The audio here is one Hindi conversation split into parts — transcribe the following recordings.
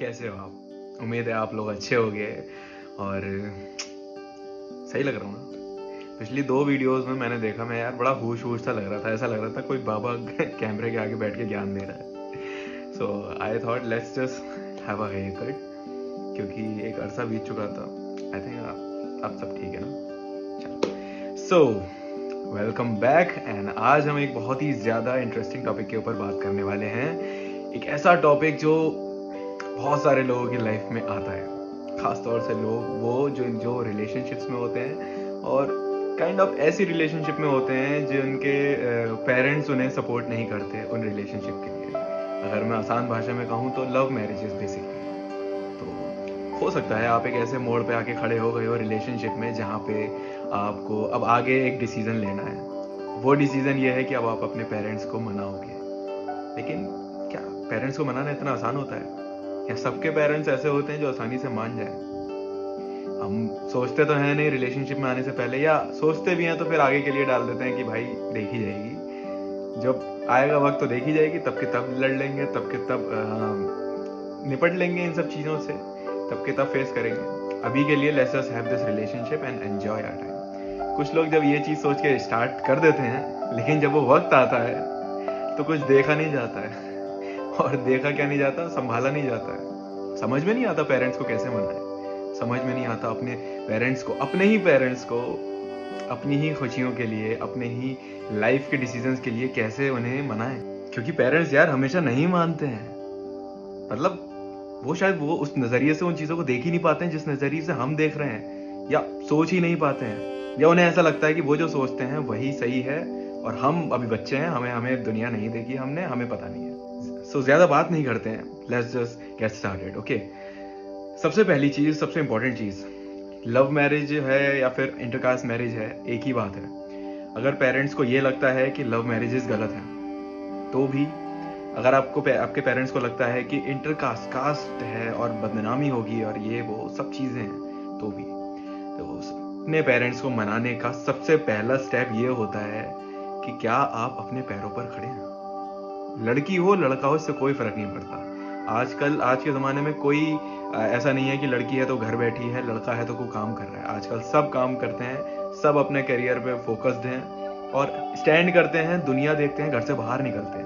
कैसे हो आप? उम्मीद है आप लोग अच्छे होंगे और सही लग रहा हूँ ना। पिछली 2 वीडियोस में मैंने देखा, मैं यार बड़ा होश सा लग रहा था, ऐसा लग रहा था कोई बाबा कैमरे के आगे बैठ के ज्ञान दे रहा है। So I thought let's just have a hair cut, क्योंकि एक अरसा बीत चुका था। आई थिंक अब सब ठीक है ना। सो वेलकम बैक एंड आज हम एक बहुत ही ज़्यादा इंटरेस्टिंग टॉपिक के ऊपर बात करने वाले हैं। एक ऐसा टॉपिक जो बहुत सारे लोगों की लाइफ में आता है, खास तौर से लोग वो जो रिलेशनशिप्स में होते हैं और काइंड ऑफ ऐसी रिलेशनशिप में होते हैं जिनके पेरेंट्स उन्हें सपोर्ट नहीं करते उन रिलेशनशिप के लिए। अगर मैं आसान भाषा में कहूँ तो लव मैरिजेस बेसिकली। तो हो सकता है आप एक ऐसे मोड़ पे आके खड़े हो गए हो रिलेशनशिप में जहाँ पे आपको अब आगे एक डिसीजन लेना है। वो डिसीजन ये है कि अब आप अपने पेरेंट्स को मनाओगे। लेकिन क्या पेरेंट्स को मनाना इतना आसान होता है? या सबके पेरेंट्स ऐसे होते हैं जो आसानी से मान जाए? हम सोचते तो हैं नहीं रिलेशनशिप में आने से पहले, या सोचते भी हैं तो फिर आगे के लिए डाल देते हैं कि भाई देखी जाएगी, जब आएगा वक्त तो देखी जाएगी, तब के तब लड़ लेंगे, तब के तब निपट लेंगे इन सब चीज़ों से, तब के तब फेस करेंगे। अभी के लिए let's just have this relationship and enjoy our time. कुछ लोग जब ये चीज़ सोच के स्टार्ट कर देते हैं, लेकिन जब वो वक्त आता है तो कुछ देखा नहीं जाता है। और देखा क्या नहीं जाता, संभाला नहीं जाता है। समझ में नहीं आता पेरेंट्स को कैसे मनाए, समझ में नहीं आता अपने पेरेंट्स को अपनी ही खुशियों के लिए, अपने ही लाइफ के डिसीजंस के लिए कैसे उन्हें मनाएं। क्योंकि पेरेंट्स यार हमेशा नहीं मानते हैं। मतलब वो शायद वो उस नज़रिए से उन चीज़ों को देख ही नहीं पाते हैं जिस नज़रिए से हम देख रहे हैं, या सोच ही नहीं पाते हैं, या उन्हें ऐसा लगता है कि वो जो सोचते हैं वही सही है और हम अभी बच्चे हैं, हमें दुनिया नहीं देखी हमने, हमें पता नहीं है। सो ज़्यादा बात नहीं करते हैं, let's just get started. Okay, सबसे पहली चीज़, सबसे इंपॉर्टेंट चीज़, लव मैरिज है या फिर इंटरकास्ट मैरिज है, एक ही बात है। अगर पेरेंट्स को ये लगता है कि लव मैरिजेस गलत है तो भी, अगर आपके पेरेंट्स को लगता है कि कास्ट है और बदनामी होगी और ये वो सब चीज़ें हैं तो भी, तो अपने पेरेंट्स को मनाने का सबसे पहला स्टेप ये होता है कि क्या आप अपने पैरों पर खड़े हैं। लड़की हो लड़का हो, इससे कोई फर्क नहीं पड़ता। आज के ज़माने में कोई ऐसा नहीं है कि लड़की है तो घर बैठी है, लड़का है तो कोई काम कर रहा है। आजकल सब काम करते हैं, सब अपने करियर पे फोकस्ड हैं और स्टैंड करते हैं, दुनिया देखते हैं, घर से बाहर निकलते हैं।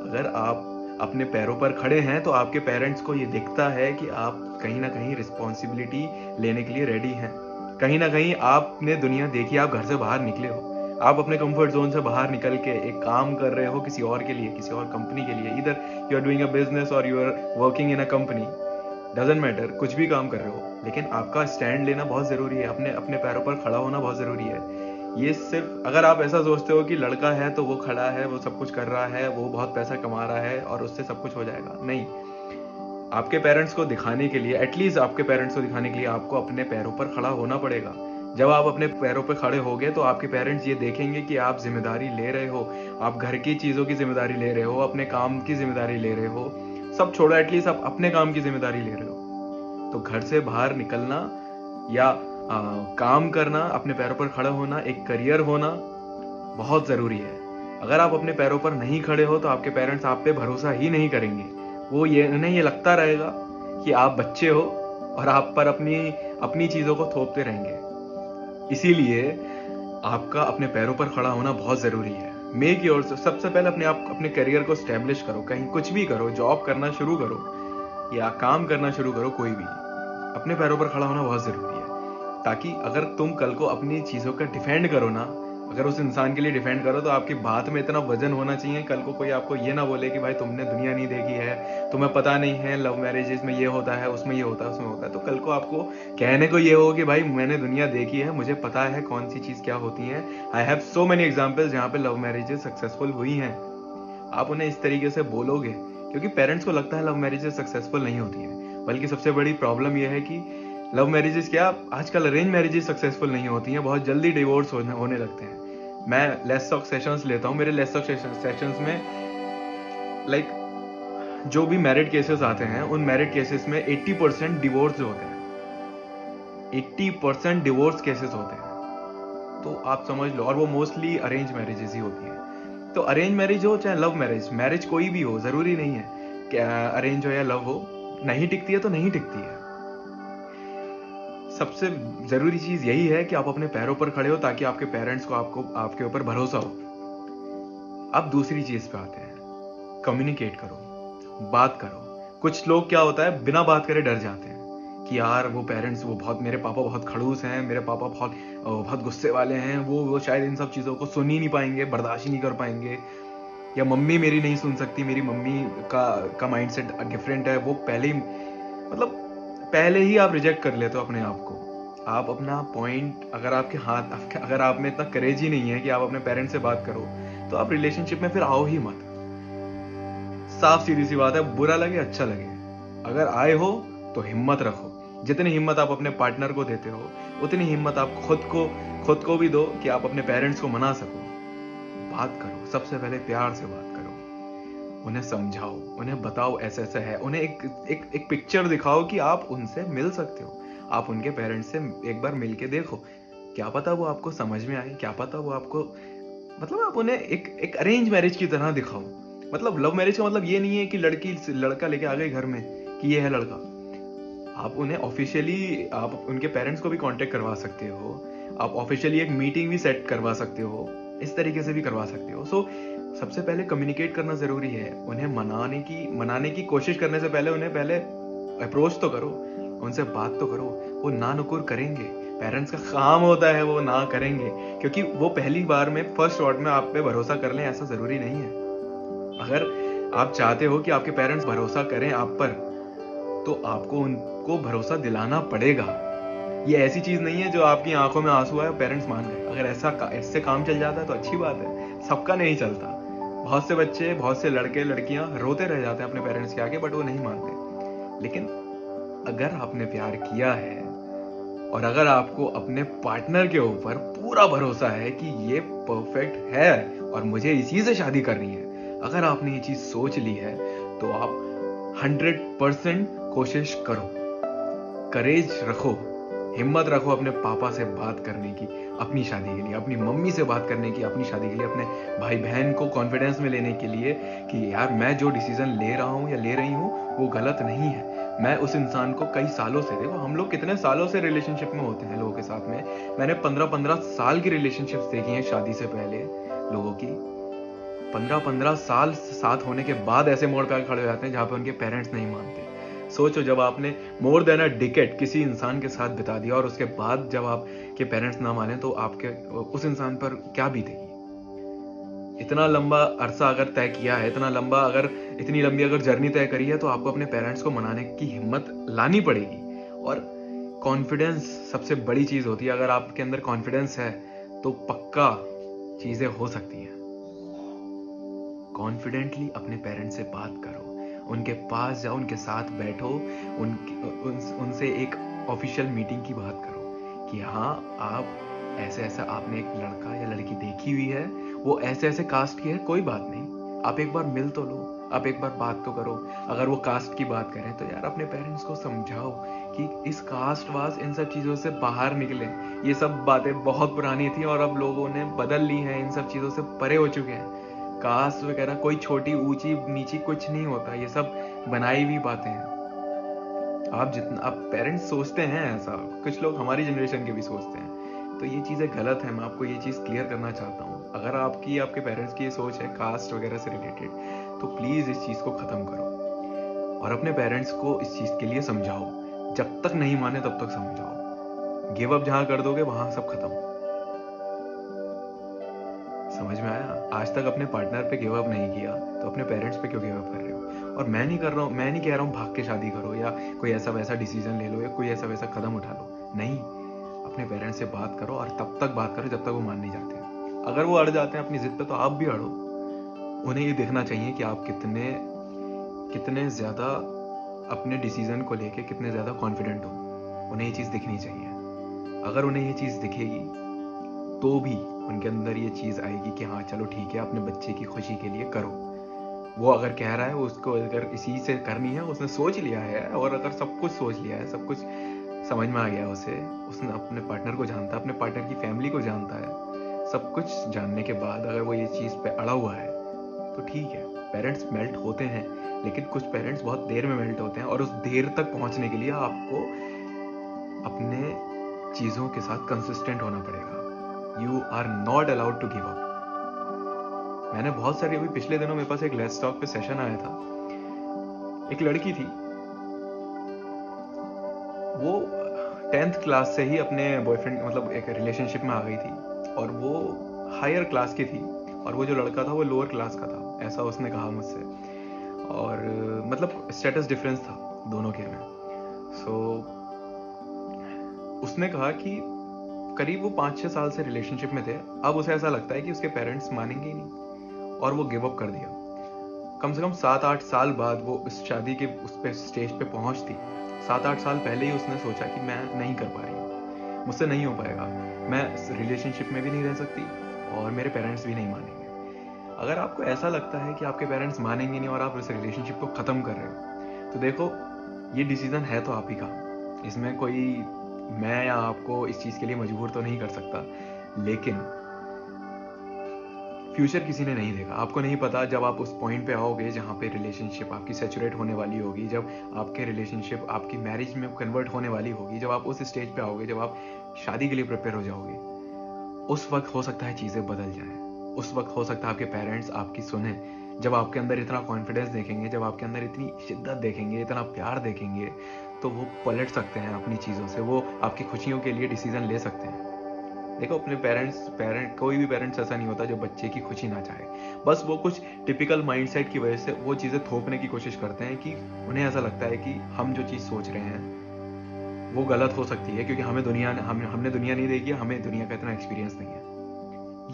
अगर आप अपने पैरों पर खड़े हैं तो आपके पेरेंट्स को ये दिखता है कि आप कहीं ना कहीं रिस्पॉन्सिबिलिटी लेने के लिए रेडी हैं। कहीं ना कहीं आपने दुनिया देखी, आप घर से बाहर निकले हो, आप अपने कंफर्ट जोन से बाहर निकल के एक काम कर रहे हो किसी और के लिए, किसी और कंपनी के लिए। इधर you are doing a business और you are working in a company, doesn't matter, कुछ भी काम कर रहे हो, लेकिन आपका स्टैंड लेना बहुत ज़रूरी है, अपने पैरों पर खड़ा होना बहुत ज़रूरी है। ये सिर्फ अगर आप ऐसा सोचते हो कि लड़का है तो वो खड़ा है, वो सब कुछ कर रहा है, वो बहुत पैसा कमा रहा है और उससे सब कुछ हो जाएगा, नहीं। आपके पेरेंट्स को दिखाने के लिए, एटलीस्ट आपके पेरेंट्स को दिखाने के लिए आपको अपने पैरों पर खड़ा होना पड़ेगा। जब आप अपने पैरों पर खड़े होगे तो आपके पेरेंट्स ये देखेंगे कि आप जिम्मेदारी ले रहे हो, आप घर की चीज़ों की जिम्मेदारी ले रहे हो, अपने काम की जिम्मेदारी ले रहे हो, सब छोड़ो, एटलीस्ट आप अपने काम की जिम्मेदारी ले रहे हो। तो घर से बाहर निकलना या काम करना, अपने पैरों पर खड़ा होना, एक करियर होना बहुत ज़रूरी है। अगर आप अपने पैरों पर नहीं खड़े हो तो आपके पेरेंट्स आप पे भरोसा ही नहीं करेंगे। उन्हें ये लगता रहेगा कि आप बच्चे हो और आप पर अपनी चीज़ों को थोपते रहेंगे। इसीलिए आपका अपने पैरों पर खड़ा होना बहुत ज़रूरी है। मेक योर, सबसे पहले अपने करियर को स्टैब्लिश करो, कहीं कुछ भी करो, जॉब करना शुरू करो या काम करना शुरू करो, कोई भी, अपने पैरों पर खड़ा होना बहुत ज़रूरी है। ताकि अगर तुम कल को अपनी चीज़ों का डिफेंड करो ना, अगर उस इंसान के लिए डिफेंड करो, तो आपकी बात में इतना वजन होना चाहिए, कल को कोई आपको ये ना बोले कि भाई तुमने दुनिया नहीं देखी है, तुम्हें पता नहीं है लव मैरिजेस में ये होता है, उसमें ये होता है, उसमें होता है। तो कल को आपको कहने को ये हो कि भाई मैंने दुनिया देखी है, मुझे पता है कौन सी चीज़ क्या होती है। I have so many examples जहाँ पे लव मैरिजेस सक्सेसफुल हुई हैं। आप उन्हें इस तरीके से बोलोगे, क्योंकि पेरेंट्स को लगता है लव मैरिजेस सक्सेसफुल नहीं होती है। बल्कि सबसे बड़ी प्रॉब्लम यह है कि लव मैरिजेस क्या, आजकल अरेंज मैरिजेस सक्सेसफुल नहीं होती हैं, बहुत जल्दी डिवोर्स होने लगते हैं। मैं लेट्स टॉक सेशंस लेता हूँ, मेरे लेट्स टॉक सेशंस में जो भी मैरिड केसेस आते हैं, उन मैरिड केसेस में 80% डिवोर्स जो होते हैं, 80% डिवोर्स केसेस होते हैं। तो आप समझ लो, और वो मोस्टली अरेंज मैरिजेस ही होती है। तो अरेंज मैरिज हो चाहे लव मैरिज, मैरिज कोई भी हो, ज़रूरी नहीं है कि अरेंज हो या लव हो, नहीं टिकती है तो नहीं टिकती है। सबसे जरूरी चीज यही है कि आप अपने पैरों पर खड़े हो, ताकि आपके पेरेंट्स को आपके ऊपर भरोसा हो। अब दूसरी चीज पे आते हैं, कम्युनिकेट करो, बात करो। कुछ लोग क्या होता है, बिना बात करे डर जाते हैं कि यार वो पेरेंट्स, वो बहुत, मेरे पापा बहुत खड़ूस हैं, मेरे पापा बहुत गुस्से वाले हैं, वो शायद इन सब चीज़ों को सुन ही नहीं पाएंगे, बर्दाश्त ही नहीं कर पाएंगे। या मम्मी मेरी नहीं सुन सकती, मेरी मम्मी का माइंडसेट डिफरेंट है। वो पहले ही आप रिजेक्ट कर लेते हो अपने आप को। आप अपना पॉइंट, अगर आप में इतना करेज ही नहीं है कि आप अपने पेरेंट्स से बात करो, तो आप रिलेशनशिप में फिर आओ ही मत। साफ सीधी सी बात है, बुरा लगे अच्छा लगे, अगर आए हो तो हिम्मत रखो। जितनी हिम्मत आप अपने पार्टनर को देते हो, उतनी हिम्मत आप खुद को भी दो कि आप अपने पेरेंट्स को मना सको। बात करो, सबसे पहले प्यार से बात करो, उन्हें समझाओ, उन्हें बताओ ऐसा ऐसा है, उन्हें एक पिक्चर दिखाओ कि आप उनसे मिल सकते हो। आप उनके पेरेंट्स से एक बार मिल के देखो, क्या पता वो आपको समझ में आए, क्या पता वो आपको, आप उन्हें एक अरेंज मैरिज की तरह दिखाओ। लव मैरिज का मतलब ये नहीं है कि लड़का लेके आ गए घर में कि ये है लड़का। आप उन्हें ऑफिशियली, आप उनके पेरेंट्स को भी कांटेक्ट करवा सकते हो, आप ऑफिशियली एक मीटिंग भी सेट करवा सकते हो, इस तरीके से भी करवा सकते हो। सबसे पहले कम्युनिकेट करना जरूरी है। उन्हें मनाने की कोशिश करने से पहले उन्हें अप्रोच तो करो, उनसे बात तो करो। वो ना नुकुर करेंगे, पेरेंट्स का काम होता है वो ना करेंगे, क्योंकि वो पहली बार में फर्स्ट वर्ड में आप पे भरोसा कर लें ऐसा जरूरी नहीं है। अगर आप चाहते हो कि आपके पेरेंट्स भरोसा करें आप पर, तो आपको उनको भरोसा दिलाना पड़ेगा। ये ऐसी चीज नहीं है जो आपकी आंखों में आंसू आए, पेरेंट्स मान गए। अगर ऐसे काम चल जाता है तो अच्छी बात है, सबका नहीं चलता। बहुत से बच्चे, बहुत से लड़के लड़कियां रोते रह जाते हैं अपने पेरेंट्स के आगे, बट वो नहीं मानते। लेकिन अगर आपने प्यार किया है और अगर आपको अपने पार्टनर के ऊपर पूरा भरोसा है कि ये परफेक्ट है और मुझे इसी से शादी करनी है, अगर आपने ये चीज सोच ली है, तो आप 100% कोशिश करो, करेज रखो, हिम्मत रखो अपने पापा से बात करने की अपनी शादी के लिए, अपनी मम्मी से बात करने की अपनी शादी के लिए, अपने भाई बहन को कॉन्फिडेंस में लेने के लिए कि यार मैं जो डिसीजन ले रहा हूँ या ले रही हूँ वो गलत नहीं है। मैं उस इंसान को कई सालों से, देखो हम लोग कितने सालों से रिलेशनशिप में होते हैं लोगों के साथ में। मैंने 15-15 साल की रिलेशनशिप्स देखी हैं शादी से पहले लोगों की। 15-15 साल साथ होने के बाद ऐसे मोड़ पे खड़े हो जाते हैं जहां पे उनके पेरेंट्स नहीं मानते। सोचो, जब आपने मोर देन अ डिकेड किसी इंसान के साथ बिता दिया और उसके बाद जब आपके पेरेंट्स ना माने, तो आपके उस इंसान पर क्या बीतेगी। इतना लंबा अरसा अगर तय किया है, इतनी लंबी अगर जर्नी तय करी है, तो आपको अपने पेरेंट्स को मनाने की हिम्मत लानी पड़ेगी। और कॉन्फिडेंस सबसे बड़ी चीज होती है। अगर आपके अंदर कॉन्फिडेंस है तो पक्का चीजें हो सकती हैं। कॉन्फिडेंटली अपने पेरेंट्स से बात करो, उनके पास जाओ, उनके साथ बैठो, उनसे एक ऑफिशियल मीटिंग की बात करो कि हाँ, आप ऐसे ऐसा, आपने एक लड़का या लड़की देखी हुई है, वो ऐसे ऐसे कास्ट की है, कोई बात नहीं, आप एक बार मिल तो लो, आप एक बार बात तो करो। अगर वो कास्ट की बात करें तो यार अपने पेरेंट्स को समझाओ कि इस कास्ट वास इन सब चीजों से बाहर निकले। ये सब बातें बहुत पुरानी थी और अब लोगों ने बदल ली हैं, इन सब चीजों से परे हो चुके हैं। कास्ट वगैरह कोई छोटी ऊंची नीची कुछ नहीं होता, ये सब बनाई हुई बातें हैं। आप पेरेंट्स सोचते हैं ऐसा, कुछ लोग हमारी जनरेशन के भी सोचते हैं, तो ये चीजें गलत है। मैं आपको ये चीज क्लियर करना चाहता हूँ। अगर आपके पेरेंट्स की ये सोच है कास्ट वगैरह से रिलेटेड, तो प्लीज इस चीज को खत्म करो और अपने पेरेंट्स को इस चीज के लिए समझाओ। जब तक नहीं माने तब तक समझाओ। गिव अप जहां कर दोगे वहां सब खत्म। समझ में आया? आज तक अपने पार्टनर पे गिव अप नहीं किया, तो अपने पेरेंट्स पे क्यों गिव अप कर रहे हो? और मैं नहीं कह रहा हूँ भाग के शादी करो या कोई ऐसा वैसा डिसीजन ले लो या कोई ऐसा वैसा कदम उठा लो। नहीं, अपने पेरेंट्स से बात करो और तब तक बात करो जब तक वो मान नहीं जाते। अगर वो अड़ जाते हैं अपनी जिद पे, तो आप भी अड़ो। उन्हें ये देखना चाहिए कि आप कितने ज्यादा अपने डिसीजन को लेके कितने ज्यादा कॉन्फिडेंट हो। उन्हें ये चीज दिखनी चाहिए। अगर उन्हें ये चीज दिखेगी तो भी उनके अंदर ये चीज आएगी कि हाँ चलो ठीक है, अपने बच्चे की खुशी के लिए करो। वो अगर कह रहा है, उसको अगर इसी से करनी है, उसने सोच लिया है, और अगर सब कुछ सोच लिया है, सब कुछ समझ में आ गया उसने अपने पार्टनर को जानता है, अपने पार्टनर की फैमिली को जानता है, सब कुछ जानने के बाद अगर वो ये चीज पे अड़ा हुआ है तो ठीक है। पेरेंट्स मेल्ट होते हैं, लेकिन कुछ पेरेंट्स बहुत देर में मेल्ट होते हैं, और उस देर तक पहुंचने के लिए आपको अपने चीजों के साथ कंसिस्टेंट होना पड़ेगा। You are not allowed to give up. मैंने बहुत सारी, अभी पिछले दिनों मेरे पास एक लेट्स टॉक पे सेशन आया था। एक लड़की थी, वो 10th क्लास से ही अपने बॉयफ्रेंड मतलब एक रिलेशनशिप में आ गई थी, और वो हायर क्लास की थी, और वो जो लड़का था वो लोअर क्लास का था, ऐसा उसने कहा मुझसे। और मतलब स्टेटस डिफरेंस था दोनों के में। सो उसने कहा कि करीब वो 5-6 साल से रिलेशनशिप में थे। अब उसे ऐसा लगता है कि उसके पेरेंट्स मानेंगे ही नहीं, और वो गिव अप कर दिया। कम से कम 7-8 साल बाद वो इस शादी के उस पे स्टेज पे पहुंचती। 7-8 साल पहले ही उसने सोचा कि मैं नहीं कर पा रही हूँ, मुझसे नहीं हो पाएगा, मैं इस रिलेशनशिप में भी नहीं रह सकती, और मेरे पेरेंट्स भी नहीं मानेंगे। अगर आपको ऐसा लगता है कि आपके पेरेंट्स मानेंगे नहीं और आप इस रिलेशनशिप को ख़त्म कर रहे हो, तो देखो ये डिसीजन है तो आप ही का। इसमें कोई मैं या आपको इस चीज़ के लिए मजबूर तो नहीं कर सकता, लेकिन फ्यूचर किसी ने नहीं देखा। आपको नहीं पता जब आप उस पॉइंट पे आओगे जहाँ पे रिलेशनशिप आपकी सैचुरेट होने वाली होगी, जब आपके रिलेशनशिप आपकी मैरिज में कन्वर्ट होने वाली होगी, जब आप उस स्टेज पे आओगे, जब आप शादी के लिए प्रिपेयर हो जाओगे, उस वक्त हो सकता है चीज़ें बदल जाएं। उस वक्त हो सकता है आपके पेरेंट्स आपकी सुने। जब आपके अंदर इतना कॉन्फिडेंस देखेंगे, जब आपके अंदर इतनी शिद्दत देखेंगे, इतना प्यार देखेंगे, तो वो पलट सकते हैं अपनी चीज़ों से, वो आपकी खुशियों के लिए डिसीजन ले सकते हैं। देखो अपने कोई भी पेरेंट्स ऐसा नहीं होता जो बच्चे की खुशी ना चाहे। बस वो कुछ टिपिकल माइंडसेट की वजह से वो चीज़ें थोपने की कोशिश करते हैं कि उन्हें ऐसा लगता है कि हम जो चीज़ सोच रहे हैं वो गलत हो सकती है, क्योंकि हमने दुनिया नहीं देखी, हमें दुनिया का इतना एक्सपीरियंस नहीं है।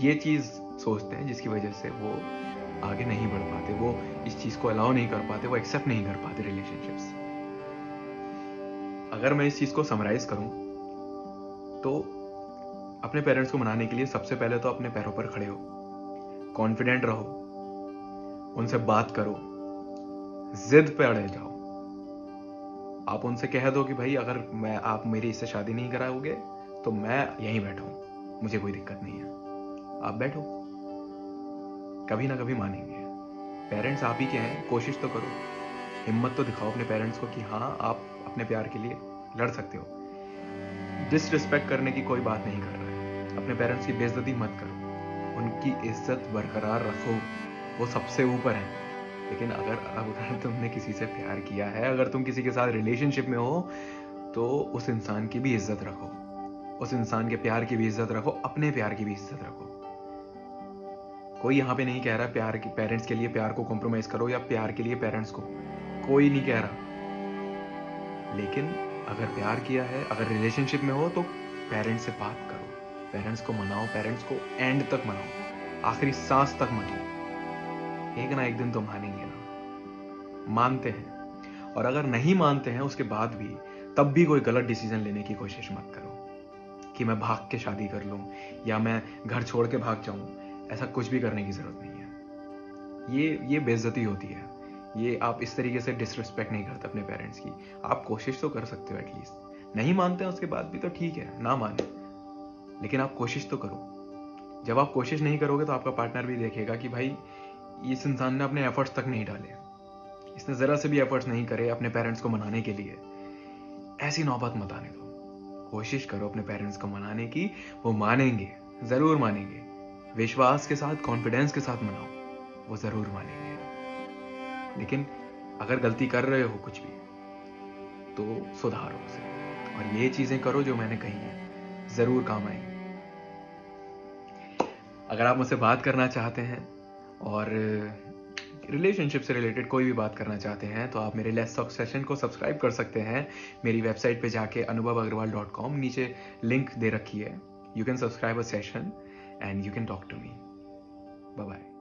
ये चीज़ सोचते हैं जिसकी वजह से वो आगे नहीं बढ़ पाते, वो इस चीज़ को अलाउ नहीं कर पाते, वो एक्सेप्ट नहीं कर पाते रिलेशनशिप्स। अगर मैं इस चीज़ को समराइज करूं तो अपने पेरेंट्स को मनाने के लिए सबसे पहले तो अपने पैरों पर खड़े हो, कॉन्फिडेंट रहो, उनसे बात करो, जिद पे अड़े जाओ। आप उनसे कह दो कि भाई अगर आप मेरी इससे शादी नहीं कराओगे तो मैं यहीं बैठा हूं, मुझे कोई दिक्कत नहीं है, आप बैठो। कभी ना कभी मानेंगे। पेरेंट्स आप ही के हैं, कोशिश तो करो, हिम्मत तो दिखाओ अपने पेरेंट्स को कि हाँ आप अपने प्यार के लिए लड़ सकते हो। डिसरिस्पेक्ट करने की कोई बात नहीं कर रहा है, अपने पेरेंट्स की बेइज्जती मत करो, उनकी इज्जत बरकरार रखो, वो सबसे ऊपर है। लेकिन अगर तुमने किसी से प्यार किया है, अगर तुम किसी के साथ रिलेशनशिप में हो, तो उस इंसान की भी इज्जत रखो, उस इंसान के प्यार की भी इज्जत रखो, अपने प्यार की भी इज्जत रखो। कोई यहाँ पे नहीं कह रहा प्यार की पेरेंट्स के लिए प्यार को कॉम्प्रोमाइज करो या प्यार के लिए पेरेंट्स को, कोई नहीं कह रहा। लेकिन अगर प्यार किया है, अगर रिलेशनशिप में हो, तो पेरेंट्स से बात करो, पेरेंट्स को मनाओ, पेरेंट्स को एंड तक मनाओ, आखिरी सांस तक मनाओ। एक ना एक दिन तो मानेंगे ना, मानते हैं। और अगर नहीं मानते हैं उसके बाद भी, तब भी कोई गलत डिसीजन लेने की कोशिश मत करो कि मैं भाग के शादी कर लूं या मैं घर छोड़ के भाग जाऊं। ऐसा कुछ भी करने की जरूरत नहीं है। ये बेइज्जती होती है। ये आप इस तरीके से डिसरिस्पेक्ट नहीं करते अपने पेरेंट्स की। आप कोशिश तो कर सकते हो एटलीस्ट। नहीं मानते हैं उसके बाद भी तो ठीक है, ना माने, लेकिन आप कोशिश तो करो। जब आप कोशिश नहीं करोगे तो आपका पार्टनर भी देखेगा कि भाई इस इंसान ने अपने एफर्ट्स तक नहीं डाले, इसने जरा से भी एफर्ट्स नहीं करे अपने पेरेंट्स को मनाने के लिए। ऐसी नौबत मत आने दो। कोशिश करो अपने पेरेंट्स को मनाने की, वो मानेंगे, जरूर मानेंगे। विश्वास के साथ, कॉन्फिडेंस के साथ मनाओ, वो जरूर मानेंगे। लेकिन अगर गलती कर रहे हो कुछ भी, तो सुधारो उसे, और ये चीजें करो जो मैंने कही है, जरूर काम आएंगी। अगर आप मुझसे बात करना चाहते हैं और रिलेशनशिप से रिलेटेड कोई भी बात करना चाहते हैं, तो आप मेरे लेट्स टॉक सेशन को सब्सक्राइब कर सकते हैं। मेरी वेबसाइट पे जाके anubhavagarwal.com, नीचे लिंक दे रखी है। You can subscribe a session and you can talk to me. Bye bye.